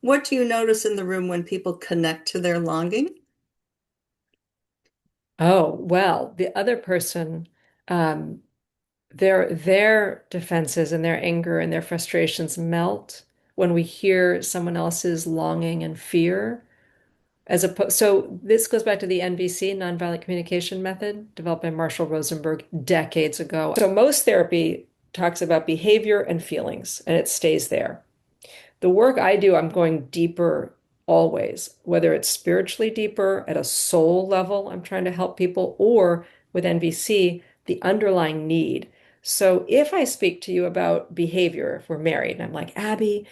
What do you notice in the room when people connect to their longing? Oh, well, the other person, um, their defenses and their anger and their frustrations melt when we hear someone else's longing and fear. As opposed, so this goes back to the NVC, nonviolent communication method, developed by Marshall Rosenberg decades ago. So most therapy talks about behavior and feelings, and it stays there. The work I do, I'm going deeper always, whether it's spiritually deeper at a soul level, I'm trying to help people, or with NVC, the underlying need. So if I speak to you about behavior, if we're married, and I'm like, Abby,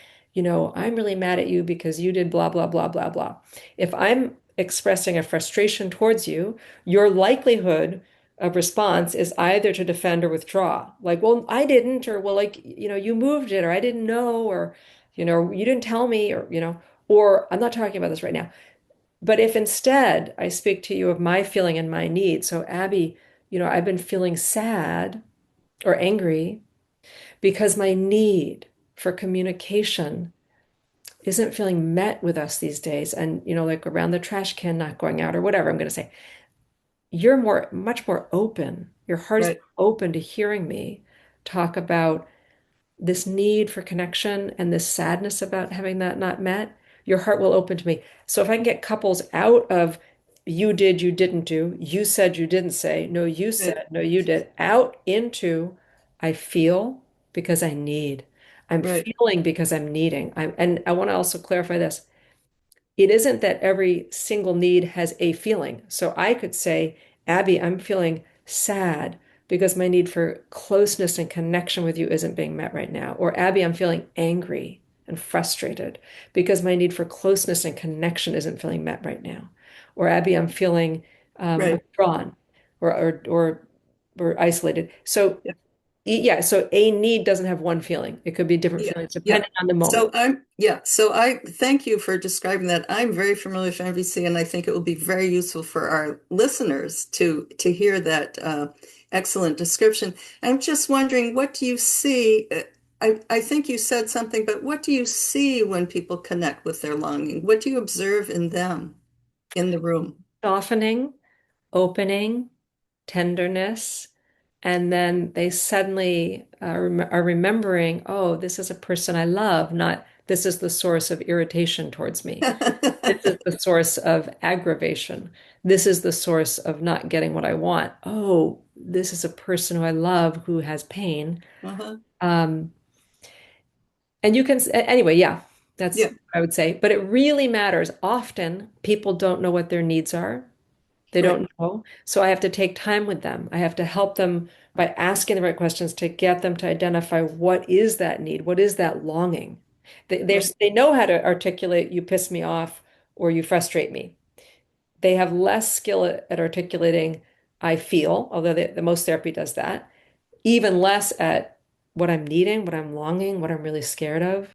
I'm really mad at you because you did blah, blah, blah, blah, blah. If I'm expressing a frustration towards you, your likelihood of response is either to defend or withdraw. Like, well, I didn't, or well, like, you moved it, or I didn't know, or you didn't tell me, or I'm not talking about this right now. But if instead I speak to you of my feeling and my need, so Abby, I've been feeling sad or angry because my need for communication isn't feeling met with us these days. And, like around the trash can not going out or whatever I'm going to say, you're much more open. Your heart is Right, open to hearing me talk about this need for connection and this sadness about having that not met, your heart will open to me. So if I can get couples out of you did, you didn't do, you said, you didn't say, no, you right, said, no, you did, out into I feel because I need. I'm right, feeling because I'm needing. And I want to also clarify this. It isn't that every single need has a feeling. So I could say, Abby, I'm feeling sad because my need for closeness and connection with you isn't being met right now. Or Abby, I'm feeling angry and frustrated because my need for closeness and connection isn't feeling met right now. Or Abby, I'm feeling right. withdrawn or isolated. So Yeah. yeah, so a need doesn't have one feeling. It could be different Yeah, feelings yeah. depending on the So moment. I thank you for describing that. I'm very familiar with MVC, and I think it will be very useful for our listeners to hear that excellent description. I'm just wondering, what do you see? I think you said something, but what do you see when people connect with their longing? What do you observe in them in the room? Softening, opening, tenderness, and then they suddenly are remembering, oh, this is a person I love, not this is the source of irritation towards me. This is the source of aggravation. This is the source of not getting what I want. Oh, this is a person who I love who has pain. Uh-huh. Um, and you can, anyway, yeah, that's Yeah, what I would say. But it really matters. Often people don't know what their needs are. They right, don't know. So I have to take time with them. I have to help them by asking the right questions to get them to identify what is that need? What is that longing? right, They know how to articulate, you piss me off or you frustrate me. They have less skill at articulating, I feel, although the most therapy does that, even less at what I'm needing, what I'm longing, what I'm really scared of.